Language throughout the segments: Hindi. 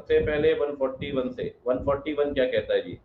सबसे पहले 141 से 141 क्या कहता है जी?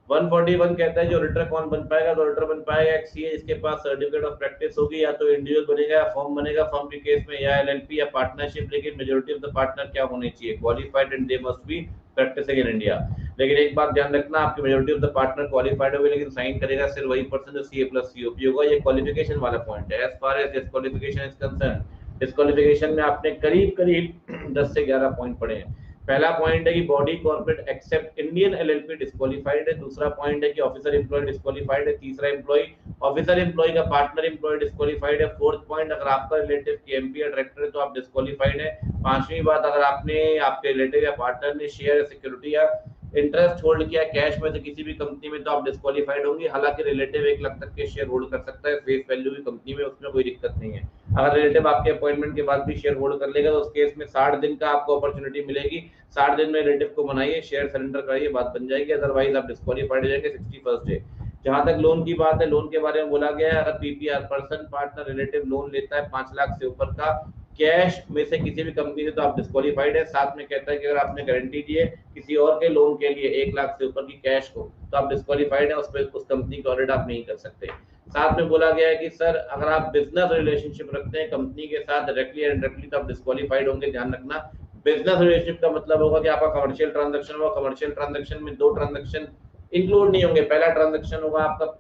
141 कहता है जो ऑडिटर कौन बन पाएगा? तो ऑडिटर बन पाएगा एक सीए जिसके पास सर्टिफिकेट ऑफ प्रैक्टिस होगी, या तो इंडिविजुअल बनेगा या फर्म बनेगा। फर्म के केस में या एलएलपी या पार्टनरशिप, लेकिन मेजॉरिटी ऑफ द पार्टनर क्या होने चाहिए? Qualified and they must be practising in India. लेकिन एक बात ध्यान रखना, आपकी majority of the partner qualified होगी, लेकिन साइन करेगा सिर्फ वही पर्सन जो सीए प्लस सीओपी होगा। ये क्वालिफिकेशन वाला पॉइंट है। As far as disqualification is concern, disqualification में आपने करीब करीब 10 से 11 पॉइंट पढ़े हैं। पहला पॉइंट है कि body corporate except Indian LLP disqualified है। दूसरा पॉइंट है कि ऑफिसर एम्प्लॉय डिस्क्वालिफाइड है। तीसरा एम्प्लॉय ऑफिसर एम्प्लॉय का पार्टनर एम्प्लॉय डिस्क्वालिफाइड है। फोर्थ पॉइंट, अगर आपका रिलेटिव केएमपी या डायरेक्टर है तो आप डिस्क्वालिफाइड है। पांचवी बात, अगर आपने आपके रिलेटिव या पार्टनर ने शेयर सिक्योरिटी या इंटरेस्ट होल्ड किया कैश में से किसी भी कंपनी में तो आप डिस्क्वालिफाइड होंगे। हालांकि रिलेटिव 1 लाख तक के शेयर होल्ड कर सकता है फेस वैल्यू की कंपनी में, उसमें कोई दिक्कत नहीं है। अगर रिलेटिव आपके अपॉइंटमेंट के बाद भी शेयर होल्ड कर लेगा तो उस केस में 60 दिन का आपको अपॉर्चुनिटी मिलेगी। 60 दिन में रिलेटिव को बनाइए, शेयर सरेंडर कराइए, बात बन जाएगी। अदरवाइज आप डिस्क्वालिफाइड हो जाएंगे 61st डे। जहां तक लोन की बात है, लोन के बारे में बोला गया है, अगर PPR person partner relative loan लेता है 5 लाख से ऊपर का कैश में से किसी भी कंपनी से तो आप डिस्क्वालिफाइड है। साथ में कहता है कि अगर आपने गारंटी दी है किसी और के लोन के लिए 1 लाख से ऊपर की कैश को तो आप डिस्क्वालिफाइड है, उस कंपनी का ऑडिट आप नहीं कर सकते। साथ में बोला गया है कि सर अगर आप बिजनेस रिलेशनशिप रखते हैं कंपनी के साथ डायरेक्टली या इनडायरेक्टली तो आप डिस्क्वालिफाइड होंगे। ध्यान रखना, बिजनेस रिलेशनशिप का मतलब होगा कि आपका कमर्शियल ट्रांजैक्शन होगा। कमर्शियल ट्रांजैक्शन में 2 ट्रांजैक्शन इंक्लूड नहीं होंगे। पहला ट्रांजैक्शन होगा आपका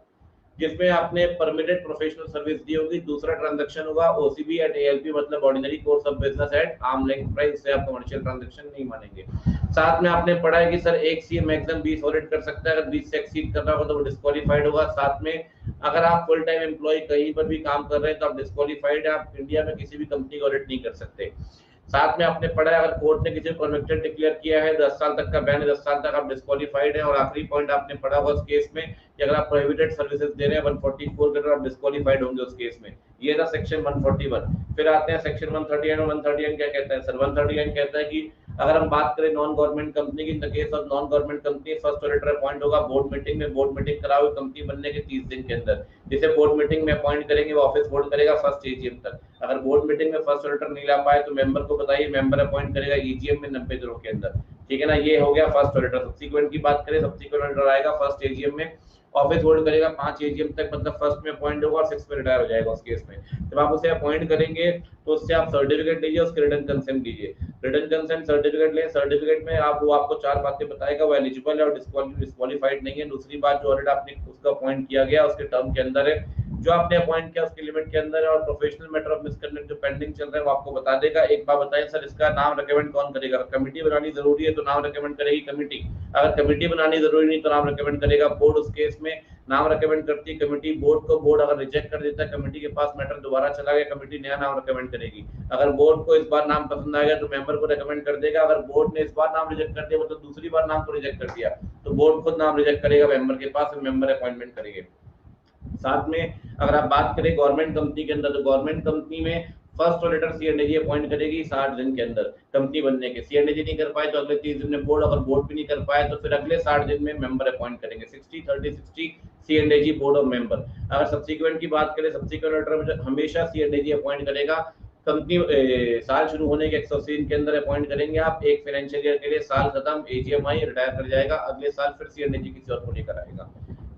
जिसमें आपने परमिटेड प्रोफेशनल सर्विस दी होगी। दूसरा ट्रांजैक्शन होगा ओसीबी एट एएलपी, मतलब ordinary course of business at arm length price, से आप कमर्शियल ट्रांजैक्शन नहीं मानेंगे। साथ में आपने पढ़ा है कि सर एक सीए मैक्सिमम 20 ऑडिट कर सकता है, अगर 20 से एक्सीड कर रहा होगा तो वो डिस्क्वालिफाइड होगा। साथ में अगर आप फुल टाइम एम्प्लॉय कहीं पर भी काम कर रहे हैं तो आप डिस्क्वालिफाइड है, आप इंडिया में किसी भी कंपनी का ऑडिट नहीं कर सकते। साथ में आपने पढ़ा है अगर कोर्ट ने किसी को कन्विक्टेड डिक्लेयर किया है 10 साल तक का बैन है, 10 साल तक आप डिस्क्वालिफाइड है। और आखिरी पॉइंट आपने पढ़ा होगा उस केस में कि अगर आप प्रोहिबिटेड सर्विसेज दे रहे हैं 144 के अंदर आप डिस्क्वालिफाइड होंगे उस केस में। ये था सेक्शन 141। फिर आते हैं सेक्शन 139। 139 क्या कहता है सर? 139 कहता है कि अगर हम बात करें नॉन गवर्नमेंट कंपनी की, in the case of non government company first auditor appoint होगा बोर्ड मीटिंग में। बोर्ड मीटिंग कराओ कंपनी बनने के 30 दिन के अंदर। जिसे बोर्ड मीटिंग में अपॉइंट करेंगे वो ऑफिस होल्ड करेगा फर्स्ट एजीएम तक। अगर बोर्ड मीटिंग में फर्स्ट ऑडिटर नहीं ला पाए तो मेंबर को बताइए, मेंबर अपॉइंट करेगा ईजीएम में 90 दिनों के अंदर। ठीक है ना, ये हो गया फर्स्ट ऑडिटर। सब्सीक्वेंट की बात करें, सब्सीक्वेंट ऑडिटर आएगा फर्स्ट एजीएम में, ऑफिस होल्ड करेगा 5 एजीएम तक, मतलब फर्स्ट में अपॉइंट होगा और 6 में रिटायर हो जाएगा उस केस में। जब आप उसे अपॉइंट करेंगे तो उससे आप सर्टिफिकेट लीजिए, उसके रिटन कंसेंट लीजिए। रिटन कंसेंट सर्टिफिकेट लें, सर्टिफिकेट में आप वो आपको 4 बातें बताएगा, वो एलिजिबल है और डिस्क्वालिफाइड नहीं है। दूसरी बात, जो ऑडिट आपने उसका अपॉइंट किया गया उसके टर्म के अंदर है, जो आपने अपॉइंट किया उसके लिमिट के अंदर है, और प्रोफेशनल मैटर ऑफ मिसकंडक्ट जो पेंडिंग चल रहा है वो आपको बता देगा। एक बात बताएं सर, इसका नाम रिकमेंड कौन करेगा? कमेटी बनानी जरूरी है तो नाम रिकमेंड करेगी कमेटी। अगर कमेटी बनानी जरूरी नहीं तो नाम रिकमेंड करेगा बोर्ड। उस केस में नाम रिकमेंड करती है कमेटी बोर्ड को। बोर्ड अगर रिजेक्ट कर देता है कमेटी के पास मैटर दोबारा चला गया, कमेटी नया नाम रिकमेंड करेगी। अगर बोर्ड को इस बार नाम पसंद आएगा तो मेंबर को रिकमेंड कर देगा। अगर बोर्ड ने इस बार नाम रिजेक्ट कर दिया मतलब दूसरी बार नाम को रिजेक्ट कर दिया तो बोर्ड खुद नाम रिजेक्ट करेगा मेंबर के पास, मेंबर अपॉइंटमेंट करेंगे। साथ में अगर आप बात करें गवर्नमेंट कंपनी के अंदर तो गवर्नमेंट कंपनी में फर्स्ट ऑडिटर सीएनडीजी अपॉइंट करेगी 60 दिन के अंदर कंपनी बनने के। सीएनडीजी नहीं कर पाए तो अगले 30 दिन में बोर्ड, अगर बोर्ड भी नहीं कर पाए तो फिर अगले 60 दिन में मेंबर अपॉइंट करेंगे। 60-30-60 सीएनडीजी बोर्ड और मेंबर। अगर सब्सीक्वेंट की बात करें, सब्सीक्वेंट ऑडिटर हमेशा सीएनडीजी अपॉइंट करेगा। कंपनी साल शुरू होने के 180 दिन के अंदर अपॉइंट करेंगे आप, एक फाइनेंशियल ईयर के लिए। साल खत्म, एजीएम आई, रिटायर कर जाएगा, अगले साल फिर सीएनडीजी किसी और को लेकर आएगा।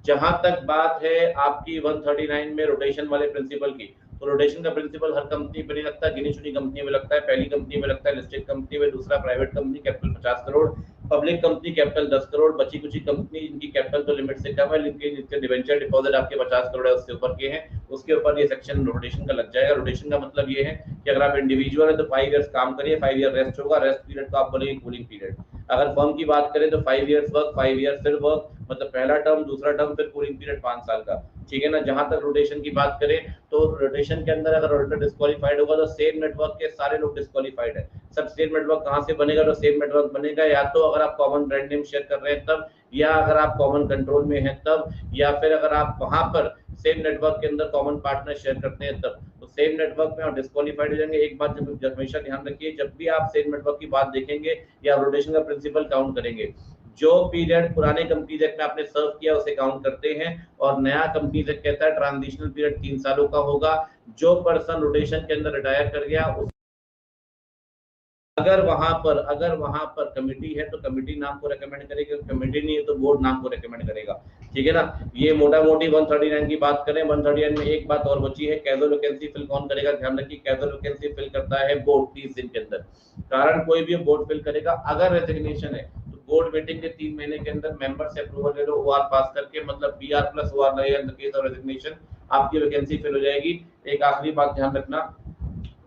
जहां तक बात है आपकी 139 में रोटेशन वाले प्रिंसिपल की, तो रोटेशन का प्रिंसिपल हर कंपनी पे नहीं लगता, गिनी चुनी कंपनी में लगता है। पहली कंपनी में लगता है लिस्टेड कंपनी में, दूसरा private company capital 50 crore, public company capital 10 crore, बची कुछ कंपनी जिनकी कैपिटल तो लिमिट से कम है लेकिन जिनके डिवेंचर डिपॉजिट आपके 50 करोड़ है उससे ऊपर के हैं, उसके ऊपर ये सेक्शन रोटेशन का लग जाएगा। रोटेशन का मतलब ये है कि अगर आप इंडिविजुअल है तो 5 इयर्स काम करिए, 5 ईयर रेस्ट होगा, रेस्ट पीरियड को आप बोलेंगे कूलिंग पीरियड। अगर फर्म की बात करें तो 5 इयर्स वर्क, 5 इयर्स फिर वर्क, मतलब पहला टर्म, दूसरा टर्म, फिर कूलिंग पीरियड 5 साल का। ठीक है ना। जहां तक रोटेशन की बात करें तो रोटेशन के अंदर अगर ऑडिटर डिस्क्वालीफाइड होगा तो सेम नेटवर्क के सारे लोग डिस्क्वालीफाइड है। सब सेम नेटवर्क कहां से बनेगा? तो सेम नेटवर्क बनेगा या तो अगर आप कॉमन ब्रांड नेम शेयर कर रहे हैं तब, या अगर आप कॉमन कंट्रोल में हैं तब, या फिर अगर आप वहां पर सेम नेटवर्क के अंदर कॉमन पार्टनर शेयर करते हैं तब, तो सेम नेटवर्क में आप डिस्क्वालीफाइड हो जाएंगे। एक बात जब हमेशा ध्यान रखिए, जब भी आप सेम नेटवर्क की बात देखेंगे या रोटेशन का प्रिंसिपल काउंट करेंगे, जो पीरियड पुराने कंपनी एक्ट में आपने सर्व किया उसे काउंट करते हैं, और नया कंपनी एक्ट कहता है ट्रांजिशनल पीरियड 3 सालों का होगा। जो पर्सन रोटेशन के अंदर रिटायर कर गया अगर वहां पर कमेटी है तो कमेटी नाम को रेकमेंड करेगी, कमेटी नहीं है तो बोर्ड नाम को रेकमेंड करेगा, ठीक है ना। ये मोटा मोटी 139 की बात करें। 139 में एक बात और बची है, कैजुअल वैकेंसी फिल कौन करेगा। ध्यान रखिए, कैजुअल वैकेंसी फिल करता है बोर्ड 30 दिन के अंदर। कारण कोई भी बोर्ड फिल करेगा। अगर रेजिग्नेशन है तो बोर्ड मीटिंग के 3 महीने के अंदर मेंबर से अप्रूवल ले लो, ओआर पास करके, मतलब बीआर प्लस ओआर लगेगा इन द केस ऑफ रेजिग्नेशन, आपकी वैकेंसी फिल हो जाएगी। एक आखिरी बात ध्यान रखना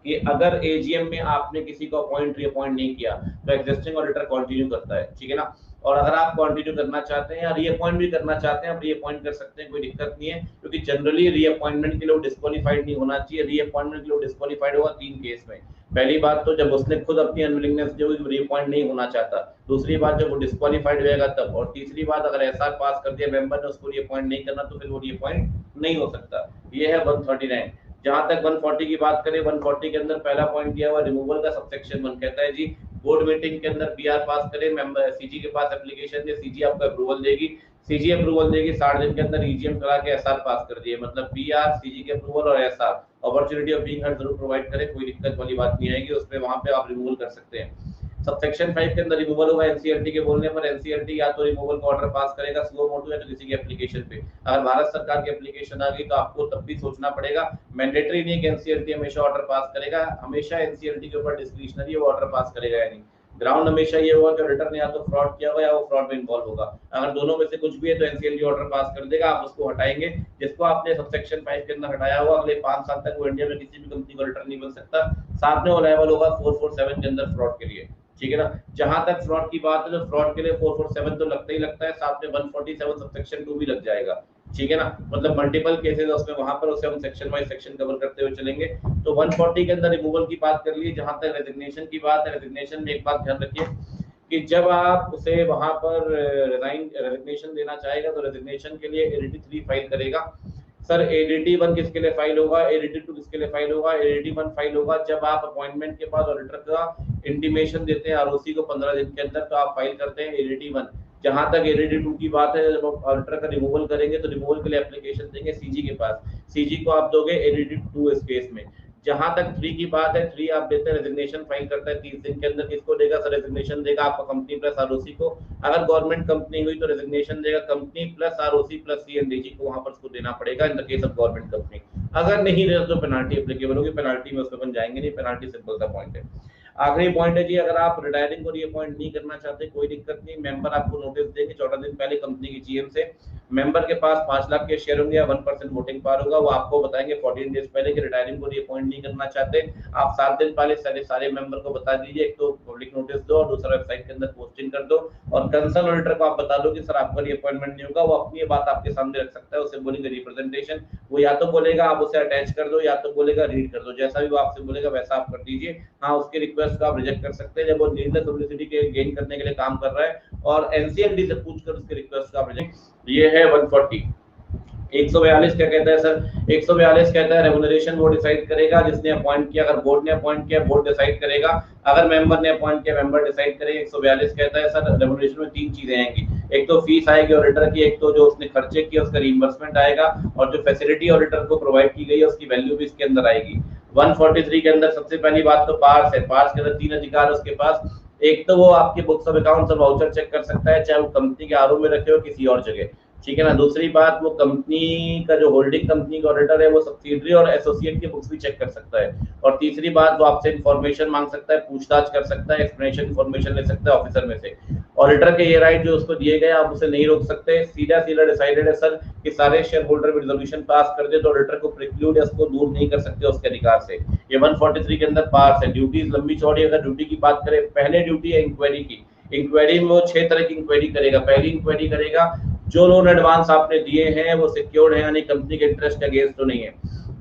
कि अगर एजीएम में आपने किसी को अपॉइंट रीअपॉइंट नहीं किया तो एग्जिस्टिंग ऑडिटर कंटिन्यू करता है, ठीक है ना। और अगर आप कंटिन्यू करना चाहते हैं या रीअपॉइंट भी करना चाहते हैं, आप रीअपॉइंट कर सकते हैं, कोई दिक्कत नहीं है, क्योंकि जनरली रीअपॉइंटमेंट के लिए डिस्क्वालीफाइड नहीं होना चाहिए। रीअपॉइंटमेंट के लिए डिस्क्वालीफाइड होगा 3 केस में। पहली बात तो जब उसने खुद अपनी अनविलिंगनेस जो रीअपॉइंट नहीं होना चाहता, दूसरी बात जब वो डिस्क्वालीफाइड होगा तब, और तीसरी बात अगर एसआर पास कर दिया मेंबर ने, उसको रीअपॉइंट नहीं करना तो फिर वो रीअपॉइंट नहीं हो सकता। ये है 139। जहां तक 140 की बात करें, 140 के अंदर पहला पॉइंट दिया हुआ रिमूवल का, सबसेक्शन 1 कहता है जी बोर्ड मीटिंग के अंदर बीआर पास करे, मेंबर सीजी के पास एप्लीकेशन दे, सीजी आपको अप्रूवल देगी, सीजी अप्रूवल देगी 60 दिन के अंदर, ईजीएम करा के एसआर पास कर दिए, मतलब बीआर, सीजी के अप्रूवल और SR, opportunity of being heard जरूर प्रोवाइड करें, कोई दिक्कत वाली बात नहीं आएगी उसपे, वहां पे आप रिमूवल कर सकते हैं। सबसेक्शन 5 के अंदर रिमूवल होगा एनसीईआरटी के बोलने पर। एनसीईआरटी या तो रिमूवल का ऑर्डर पास करेगा स्लो मोटो या तो किसी की एप्लीकेशन पे। अगर भारत सरकार की एप्लीकेशन आ गई तो आपको तब भी सोचना पड़ेगा, मैंडेटरी नहीं कि एनसीईआरटी हमेशा ऑर्डर पास करेगा, हमेशा एनसीईआरटी के ऊपर डिस्क्रिशनरी वो ऑर्डर पास करेगा या नहीं। ग्राउंड हमेशा ये होगा कि ऑडिटर ने या तो फ्रॉड किया होगा या वो फ्रॉड में इन्वॉल्व होगा। अगर दोनों में से कुछ भी है तो एनसीएलटी ऑर्डर पास कर देगा, आप उसको हटाएंगे। जिसको आपने सबसेक्शन 5 के अंदर हटाया हुआ, अगले 5 साल तक वो इंडिया में किसी भी कंपनी का ऑडिटर नहीं बन सकता। साथ में वो लायबल होगा 447 के अंदर फ्रॉड के लिए, ठीक है ना। जहां तक फ्रॉड की बात है तो फ्रॉड के लिए 447 तो लगता ही लगता है, साथ में 147 सबसेक्शन 2 भी लग जाएगा, ठीक है ना। मतलब मल्टीपल केसेस उसमें, वहां पर उसे हम सेक्शन वाइज सेक्शन कवर करते हुए चलेंगे। तो 140 के अंदर रिमूवल की बात कर ली। जहां तक रेजिग्नेशन की बात है, रेजिग्नेशन में एक बात ध्यान रखिए कि जब आप उसे वहां पर रेजिग्नेशन देना चाहेगा तो रेजिग्नेशन के लिए एडीटी 3 फाइल करेगा। सर एडीटी 1 किसके लिए फाइल होगा, एडीटी 2 किसके लिए फाइल होगा। एडीटी 1 फाइल होगा जब आप अपॉइंटमेंट के बाद ऑडिटर का इंटीमेशन देते हैं आरओसी को 15 दिन के अंदर, तो आप फाइल करते हैं एडीटी 1। जहां तक एडीटी 2 की बात है, जब ऑडिटर का रिमूवल करेंगे तो रिमूवल के लिए एप्लीकेशन देंगे सीजी के पास, सीजी को आप दोगे एडीटी 2 इस केस में। जहां तक 3 की बात है, 3 आप देते हैं रेजिग्नेशन फाइल करता है 30 दिन के अंदर, किसको देगा सर, रेजिग्नेशन देगा आपका कंपनी प्लस आरओसी को। अगर गवर्नमेंट कंपनी हुई तो रेजिग्नेशन देगा कंपनी प्लस आरओसी प्लस सीएनडीजी को, वहां पर उसको देना पड़ेगा इन the case of government company. अगर नहीं देता तो पेनाल्टी एप्लीकेबल होगी, पेनाल्टी में उसमें अपन जाएंगे नहीं, पेनाल्टी सिंपल सा पॉइंट है। आखिरी पॉइंट है जी, अगर आप रिटायरिंग को रीअपॉइंट नहीं करना चाहते कोई दिक्कत नहीं, मेंबर आपको नोटिस देंगे 14 दिन पहले कंपनी की जीएम से। मेंबर के पास 5 लाख के शेयर होंगे या 1% वोटिंग पावर होगा, वो आपको बताएंगे 14 डेज पहले कि रिटायरिंग को रीअपॉइंट नहीं करना चाहते। आप 7 दिन पहले सारे मेंबर को बता दीजिए, एक तो पब्लिक नोटिस दो और दूसरा वेबसाइट के अंदर पोस्टिंग कर दो, और कंसर्न ऑडिटर को आप बता दो कि सर आपका रीअपॉइंटमेंट नहीं होगा। वो अपनी बात आपके सामने रख सकता है, उसे बोलेंगे रिप्रेजेंटेशन, वो या तो बोलेगा आप उसे अटैच कर दो या तो बोलेगा रीड कर दो, जैसा भी वो आपसे बोलेगा वैसा आप कर दीजिए। हाँ, उसकी रिक्वेस्ट को आप रिजेक्ट कर सकते हैं जब वो नीडलेस पब्लिसिटी के गेन करने के लिए काम कर रहा है, और एनसीएलटी से पूछकर उसकी रिक्वेस्ट का आप रिजेक्ट। ये है 140। 142 क्या कहता है सर, 142 कहता है रेम्युनरेशन बोर्ड डिसाइड करेगा, जिसने अपॉइंट किया, अगर बोर्ड ने अपॉइंट किया बोर्ड डिसाइड करेगा, अगर मेंबर ने अपॉइंट किया मेंबर डिसाइड करेगा। 142 कहता है सर रेम्युनरेशन में 3 चीजें आएंगी, एक तो फीस आएगी ऑडिटर की, एक तो जो उसने खर्चे किए उसका रीइंबर्समेंट आएगा, और जो फैसिलिटी ऑडिटर को प्रोवाइड की गई है उसकी वैल्यू भी इसके अंदर आएगी। 143 के अंदर सबसे पहली बात तो पार्स है, पार्स के अंदर 3 अधिकार उसके पास। एक तो वो आपके बुक्स ऑफ अकाउंट्स और वाउचर चेक कर सकता है, चाहे वो कंपनी के आरओ में रखे हो किसी और जगह, ठीक है ना। दूसरी बात, वो कंपनी का जो होल्डिंग कंपनी का ऑडिटर है वो सब्सिडियरी और एसोसिएट के बुक्स भी चेक कर सकता है। और तीसरी बात, वो आपसे इंफॉर्मेशन मांग सकता है, पूछताछ कर सकता है, एक्सप्लेनेशन इंफॉर्मेशन ले सकता है ऑफिसर में से। ऑडिटर के ये राइट जो उसको दिए गए आप उसे नहीं रोक सकते। सीधा डिसाइडेड है सर कि सारे शेयर होल्डर में रिजोल्यूशन पास कर दे तो ऑडिटर को प्रिक्लूड उसको दूर नहीं कर सकते उसके अधिकार से। ये 143 के अंदर पास है। ड्यूटीज लंबी चौड़ी, अगर ड्यूटी की बात करें, पहले ड्यूटी है इंक्वायरी की। इंक्वायरी में वो 6 तरह की इंक्वायरी करेगा। पहली इंक्वायरी करेगा जो लोन एडवांस आपने दिए हैं वो सिक्योर्ड है, यानी कंपनी के इंटरेस्ट के अगेंस्ट तो नहीं है।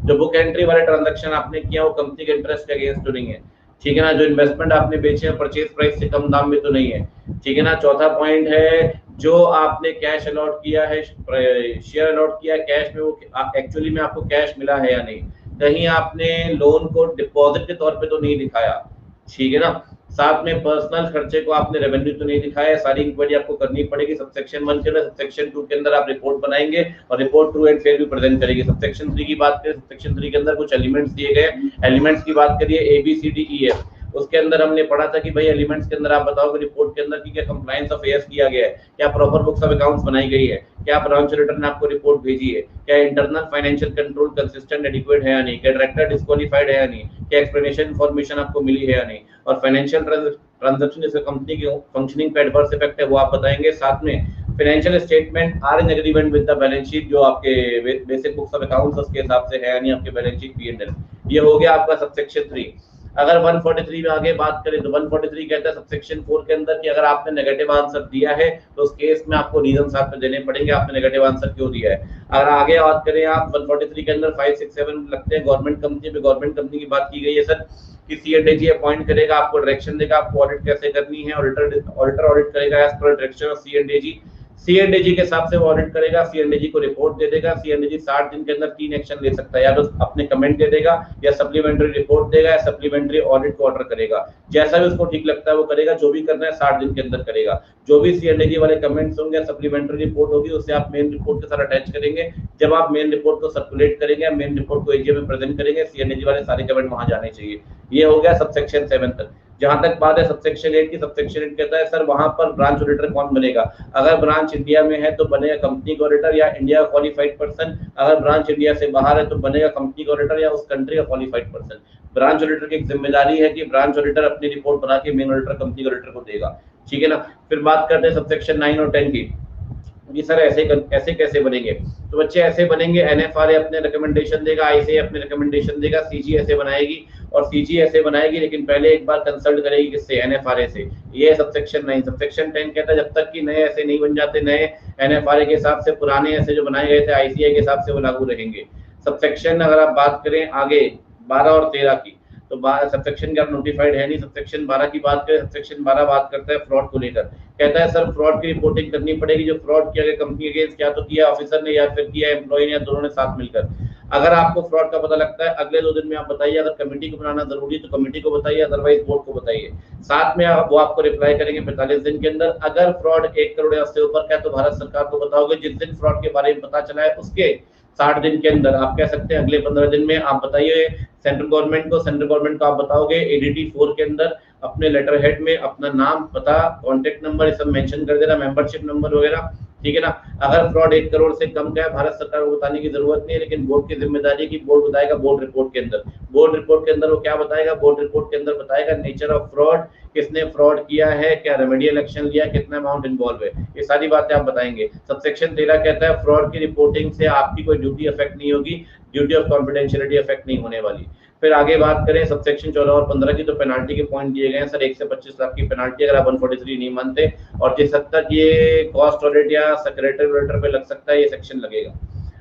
जो बुक एंट्री वाले ट्रांजैक्शन आपने किया वो कंपनी के इंटरेस्ट के अगेंस्ट तो नहीं है, ठीक है ना। जो इन्वेस्टमेंट आपने बेचे हैं परचेज प्राइस से कम दाम में तो नहीं है, ठीक है ना। चौथा पॉइंट है, जो आपने कैश अलॉट किया है, शेयर अलॉट किया कैश में, वो एक्चुअली में आपको कैश मिला है या नहीं, कहीं आपने लोन को डिपॉजिट के तौर पे तो नहीं दिखाया, ठीक है ना। साथ में पर्सनल खर्चे को आपने रेवेन्यू तो नहीं दिखाया। सारी इंक्वायरी आपको करनी पड़ेगी सबसेक्शन 1 के अंदर। सबसेक्शन 2 के अंदर आप रिपोर्ट बनाएंगे और रिपोर्ट ट्रू एंड फेयर भी प्रेजेंट करेंगे। सबसेक्शन 3 की बात करें, सबसेक्शन 3 के अंदर कुछ एलिमेंट्स दिए गए। एलिमेंट्स की बात करिए ABCDEF, उसके अंदर हमने पढ़ा था कि भाई एलिमेंट्स के अंदर आप बताओगे रिपोर्ट के अंदर कि क्या कंप्लायंस ऑफ एएस किया गया है, क्या प्रॉपर बुक्स ऑफ अकाउंट्स बनाई गई है, क्या ब्रांच ऑडिटर ने आपको रिपोर्ट भेजी है, क्या internal financial control consistent adequate है या नहीं, क्या डायरेक्टर डिस्क्वालीफाइड है या नहीं, क्या एक्सप्लेनेशन इन्फॉर्मेशन आपको मिली है या नहीं, और फाइनेंशियल ट्रांजैक्शन जैसे कंपनी की फंक्शनिंग पे एडवर्स इफेक्ट है वो आप बताएंगे। साथ में financial statement are in agreement with the balance sheet, जो आपके बेसिक बुक्स ऑफ अकाउंट्स उसके हिसाब से है या नहीं आपके बैलेंस शीट पी&एल। ये हो गया आपका सबसेक्शन 3। अगर 143 में आगे बात करें तो 143 कहता है सबसेक्शन 4 के अंदर कि अगर आपने नेगेटिव आंसर दिया है तो उस केस में आपको रीजन साथ में देने पड़ेंगे आपने नेगेटिव आंसर क्यों दिया है। अगर आगे बात करें आप 143 के अंदर 5, 6, 7 लगते हैं गवर्नमेंट कंपनी पे, गवर्नमेंट कंपनी की बात की गई है सर कि सीएनडीजी अपॉइंट करेगा, आपको डायरेक्शन देगा आपको ऑडिट कैसे करनी है, ऑडिटर ऑडिट करेगा एज पर डायरेक्शन ऑफ सीएनडीजी। सीएनडीजी के हिसाब से वो ऑडिट करेगा, सीएनडीजी को रिपोर्ट दे देगा। सीएनडीजी 60 दिन के अंदर 3 एक्शन ले सकता है, या तो अपने कमेंट दे देगा, या सप्लीमेंट्री रिपोर्ट देगा, या सप्लीमेंट्री ऑडिट को ऑर्डर करेगा। जैसा भी उसको ठीक लगता है वो करेगा, जो भी करना है 60 दिन के अंदर करेगा। जो भी सीएनडीजी वाले कमेंट्स होंगे, सप्लीमेंट्री रिपोर्ट होगी, उससे आप मेन रिपोर्ट के साथ अटैच करेंगे। जब आप मेन रिपोर्ट को सर्कुलेट करेंगे, मेन रिपोर्ट को एजीएम में प्रेजेंट करेंगे, सीएनडीजी वाले सारे कमेंट वहां जाने चाहिए। ये हो गया सबसेक्शन 7 तक। जहां तक बात है सबसेक्शन 8 की, सबसेक्शन 8 कहता है सर वहां पर ब्रांच ऑडिटर कौन बनेगा। अगर ब्रांच इंडिया में है तो बनेगा कंपनी का ऑडिटर या इंडिया का क्वालिफाइड पर्सन, अगर ब्रांच इंडिया से बाहर है तो बनेगा कंपनी का ऑडिटर या उस कंट्री का क्वालिफाइड पर्सन। ब्रांच ऑडिटर की एक जिम्मेदारी है कि ब्रांच ऑडिटर अपनी रिपोर्ट बना के मेन ऑडिटर कंपनी के ऑडिटर को देगा, ठीक है ना। फिर बात करते हैं सबसेक्शन 9 और 10 की। जी सर ऐसे कैसे बनेंगे, तो बच्चे ऐसे बनेंगे, एनएफआरए अपने रिकमेंडेशन देगा, आईसीए अपने रिकमेंडेशन देगा, सीजी ऐसे बनाएगी और सीजी ऐसे बनाएगी, लेकिन पहले एक बार कंसल्ट करेगी किससे, एनएफआरए से। ये है सबसेक्शन 9। सबसेक्शन 10 कहता है जब तक कि नए ऐसे नहीं बन जाते, नए एनएफआरए के हिसाब से, पुराने ऐसे जो बनाए गए थे आईसीए के हिसाब से वो लागू रहेंगे। सबसेक्शन अगर आप बात करें आगे 12 और 13 की, तो सबसेक्शन का नोटिफाइड है नहीं। सबसेक्शन 12 की बात करें, सबसेक्शन 12 बात करता है फ्रॉड को लेकर। कहता है सर फ्रॉड की रिपोर्टिंग करनी पड़ेगी, जो फ्रॉड किया गया कंपनी अगेंस्ट, क्या तो किया ऑफिसर ने या फिर किया एम्प्लॉय ने या दोनों ने साथ मिलकर। अगर आपको फ्रॉड का पता लगता है अगले 2 दिन में आप बताइए, अगर कमेटी को बनाना जरूरी है तो कमेटी को बताइए, अदरवाइज बोर्ड को बताइए। साथ में वो आपको रिप्लाई करेंगे 45 दिन के अंदर। अगर फ्रॉड 1 करोड़ या उससे ऊपर का है तो भारत सरकार को बताओगे। जिस दिन फ्रॉड के बारे में पता चला है उसके 60 दिन के अंदर, आप कह सकते हैं अगले 15 दिन में आप बताइए सेंट्रल गवर्नमेंट को। सेंट्रल गवर्नमेंट को आप बताओगे एडीटी 4 के अंदर अपने लेटर हेड में अपना नाम, पता, कॉन्टेक्ट नंबर ये सब मेंशन कर देना, मेंबरशिप नंबर वगैरह, ठीक है ना। अगर फ्रॉड 1 करोड़ से कम का है भारत सरकार को बताने की जरूरत नहीं है, लेकिन बोर्ड की जिम्मेदारी है कि बोर्ड बताएगा बोर्ड रिपोर्ट के अंदर। बोर्ड रिपोर्ट के अंदर वो क्या बताएगा, बोर्ड रिपोर्ट के अंदर बताएगा नेचर ऑफ फ्रॉड, किसने फ्रॉड किया है, क्या रेमेडियल एक्शन लिया, कितना अमाउंट इन्वॉल्व है, ये सारी बातें आप बताएंगे। सबसेक्शन 13 कहता है फ्रॉड की रिपोर्टिंग से आपकी कोई ड्यूटी अफेक्ट नहीं होगी, ड्यूटी ऑफ कॉन्फिडेंशियलिटी अफेक्ट नहीं होने वाली। फिर आगे बात करें सबसेक्शन 14 और 15 की, तो पेनाल्टी के पॉइंट दिए गए हैं सर। 1 से 25 लाख की पेनाल्टी अगर आप 143 नहीं मानते, और जिस हद तक ये कॉस्ट ऑडिट या सेक्रेटरी ऑडिटर पे लग सकता है ये सेक्शन लगेगा।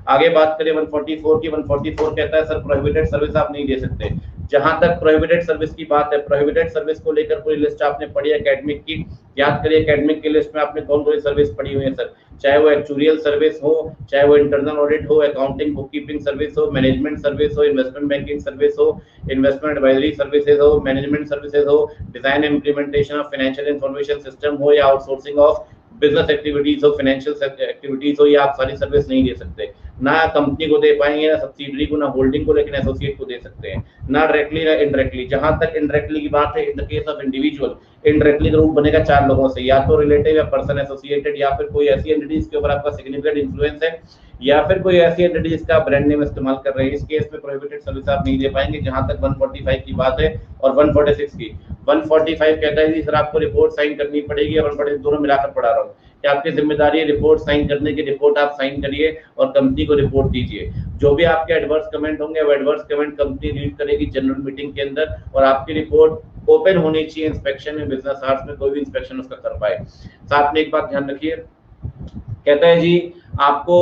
आगे बात करें 144 की, 144 कहता है सर प्रोहिबिटेड सर्विस आप नहीं दे सकते। जहां तक प्रोहिबिटेड सर्विस की बात है, प्रोहिबिटेड सर्विस को लेकर पूरी लिस्ट आपने पढ़ी है एकेडमिक की, याद करिए एकेडमिक की लिस्ट में आपने कौन कौन सी सर्विस पढ़ी हुई है सर। चाहे वो एक्चुरियल सर्विस हो, चाहे वो इंटरनल ऑडिट हो, अकाउंटिंग बुक कीपिंग सर्विस हो, मैनेजमेंट सर्विस हो, इन्वेस्टमेंट बैंकिंग सर्विस हो, इन्वेस्टमेंट एडवाइजरी सर्विसेज हो, मैनेजमेंट सर्विसेज हो, design implementation of financial information system हो, या आउटसोर्सिंग ऑफ बिजनेस एक्टिविटीज हो, फाइनेंशियल एक्टिविटीज हो, ये आप सारी सर्विस नहीं दे सकते। ना कंपनी को दे पाएंगे, ना सब्सिडरी को, ना होल्डिंग को, लेकिन एसोसिएट को दे सकते हैं, ना डायरेक्टली ना इनडायरेक्टली। जहां तक इनडायरेक्टली की बात है, इन the case of individual, indirectly group बनेगा 4 लोगों से, या तो रिलेटिव या पर्सन एसोसिएटेड, या फिर कोई ऐसी एंटिटी जिसके ऊपर आपका सिग्निफिकेंट इन्फ्लुएंस है, या फिर कोई ऐसी एंटिटी जिसका ब्रांड नेम इस्तेमाल कर रहे हैं। इस केस में प्रोहिबिटेड सर्विस आप नहीं दे पाएंगे। जहां तक 145 की बात है और 146 की, 145 कहता है जी सर आपको रिपोर्ट साइन करनी पड़ेगी, और 146 दोनों मिलाकर पढ़ा रहा हूँ कि आपकी जिम्मेदारी है रिपोर्ट साइन करने की, रिपोर्ट आप साइन करिए और कंपनी को रिपोर्ट दीजिए। जो भी आपके एडवर्स कमेंट होंगे वो एडवर्स कमेंट कंपनी रीड करेगी जनरल मीटिंग के अंदर, और आपकी रिपोर्ट ओपन होनी चाहिए इंस्पेक्शन में, बिजनेस आवर्स में कोई भी इंस्पेक्शन उसका कर पाए। साथ में एक बात ध्यान रखिए, कहता है जी आपको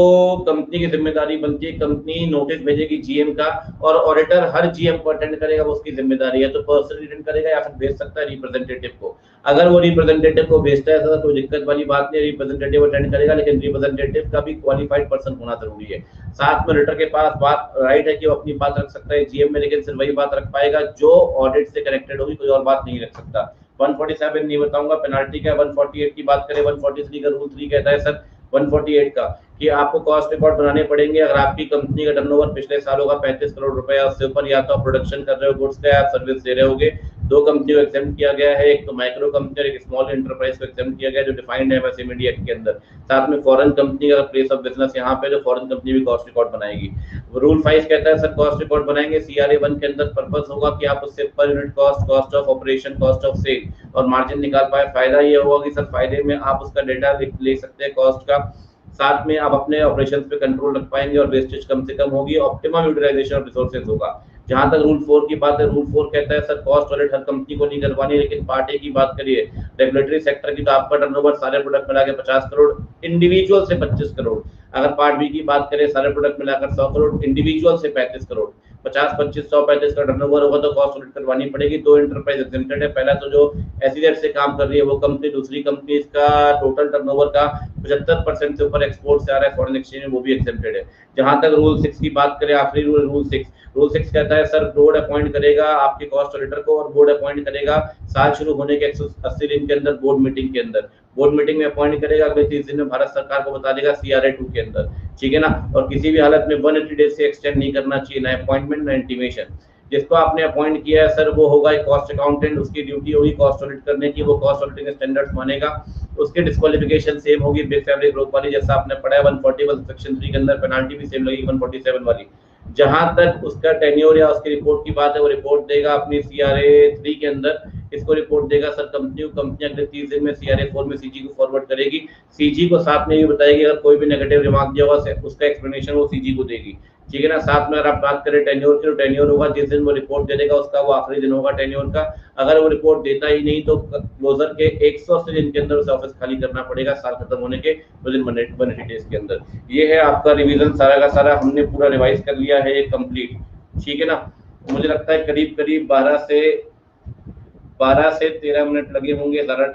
कंपनी की जिम्मेदारी बनती है, कंपनी नोटिस भेजेगी जीएम का, और ऑडिटर हर जीएम को अटेंड करेगा, वो उसकी जिम्मेदारी है। तो पर्सनली अटेंड करेगा या फिर भेज सकता है रिप्रेजेंटेटिव को। अगर वो रिप्रेजेंटेटिव को भेजता है तो कोई दिक्कत वाली बात नहीं, रिप्रेजेंटेटिव अटेंड करेगा, लेकिन रिप्रेजेंटेटिव का भी क्वालिफाइड पर्सन होना जरूरी है। साथ में ऑडिटर के पास बात राइट है कि वो अपनी बात रख सकता है जीएम में, लेकिन सिर्फ वही बात रख पाएगा जो ऑडिट से कनेक्टेड होगी, कोई और बात नहीं रख सकता। 147 नहीं बताऊंगा पेनाल्टी का। 148 की बात करें, 143 का रूल 3 कहता है सर 148 का कि आपको कॉस्ट रिकॉर्ड बनाने पड़ेंगे। अगर आपकी कंपनी का टर्नओवर पिछले सालों का 35 करोड़ रुपए या उससे ऊपर, या तो आप प्रोडक्शन कर रहे हो गुड्स का, आप सर्विस दे रहे होगे, दो कंपनी को एग्जाम किया गया है, एक तो माइक्रो कंपनी और एक स्मॉल एंटरप्राइज को एग्जाम किया गया जो डिफाइंड है एमएसएमई एक्ट के अंदर। साथ में फॉरेन कंपनी का प्लेस ऑफ बिजनेस यहाँ पे, जो फॉरेन कंपनी भी कॉस्ट रिकॉर्ड बनाएगी। रूल 5 कहता है सर कॉस्ट रिकॉर्ड बनाएंगे सीआरए 1 के अंदर, पर्पस होगा कि आप उससे per unit cost, cost of operation, cost of sale और मार्जिन निकाल पाए। फायदा ये होगा कि सर फायदे में आप उसका डेटा ले सकते हैं कॉस्ट का, साथ में आप अपने ऑपरेशंस पे कंट्रोल रख पाएंगे और वेस्टेज कम से कम होगी, ऑप्टिमम यूटिलाइजेशन ऑफ रिसोर्सेज होगा। जहां तक रूल 4 की बात है, रूल 4 कहता है सर कॉस्ट ऑडिट हर कंपनी को नहीं करवानी, लेकिन पार्ट ए की बात करिए रेगुलेटरी सेक्टर की, तो आपका टर्नओवर सारे प्रोडक्ट मिला के 50 करोड़, इंडिविजुअल से 25 करोड़। अगर पार्ट बी की बात करें, सारे प्रोडक्ट मिलाकर 100 करोड़, इंडिविजुअल से 35 करोड़। 50, 25, 100, 35 का टर्नओवर होगा तो कॉस्ट ऑडिट करवानी पड़ेगी। दो एंटरप्राइज एग्जेम्प्टेड है, पहला तो जो एसईजेड से काम कर रही है वो कंपनी, दूसरी कंपनी इसका टोटल टर्नओवर का 75% से ऊपर एक्सपोर्ट से आ रहा है फॉरेन एक्सचेंज में, वो भी एग्जेम्प्टेड है। जहां तक रूल 6 की बात करें, आखिरी रूल 6 कहता है सर बोर्ड अपॉइंट करेगा आपके कॉस्ट ऑडिटर को, और बोर्ड अपॉइंट करेगा साल शुरू होने के 180 दिन के अंदर बोर्ड मीटिंग के अंदर। बोर्ड मीटिंग में अपॉइंट करेगा, अगले 30 दिन में भारत सरकार को बता देगा सीआरए 2 के अंदर, ठीक है ना। और किसी भी हालत में 180 डेज से एक्सटेंड नहीं करना चाहिए, ना अपॉइंटमेंट ना इंटीमेशन। जिसको आपने अपॉइंट किया है सर वो होगा एक कॉस्ट अकाउंटेंट, उसकी ड्यूटी होगी कॉस्ट ऑडिट करने की, वो कॉस्ट ऑडिटिंग स्टैंडर्ड्स मानेगा, उसकी डिस्क्वालिफिकेशन सेम होगी बिग फैमिली ग्रुप वाली, जैसा आपने पढ़ा है 141 सेक्शन 3 के अंदर, पेनाल्टी भी सेम लगेगी 147 वाली। जहां तक उसका टेन्योर या उसकी रिपोर्ट की बात है, वो रिपोर्ट देगा अपनी सीआरए 3 के अंदर, इसको रिपोर्ट देगा सर कंपनी को, कंपनी अगले 30 दिन में सीआरए 4 में सीजी को फॉरवर्ड करेगी। सीजी को साथ में ये बताएगी अगर कोई भी नेगेटिव रिमार्क दिया होगा उसका एक्सप्लेनेशन वो सीजी को देगी, ठीक है ना। साथ में अगर आप बात करें टेन्योर की, तो टेन्योर होगा जिस दिन वो रिपोर्ट दे देगा उसका वो आखिरी दिन होगा टेन्योर का। अगर वो रिपोर्ट देता ही नहीं तो क्लोजर के 180 दिन के अंदर उसे ऑफिस खाली करना पड़ेगा, साल खत्म होने के विदिन 180 डेज के अंदर। ये है आपका रिवीजन सारा का सारा, हमने पूरा रिवाइज कर लिया है ये कंप्लीट, ठीक है ना। मुझे लगता है करीब करीब 12 से 13 मिनट लगे होंगे, सारा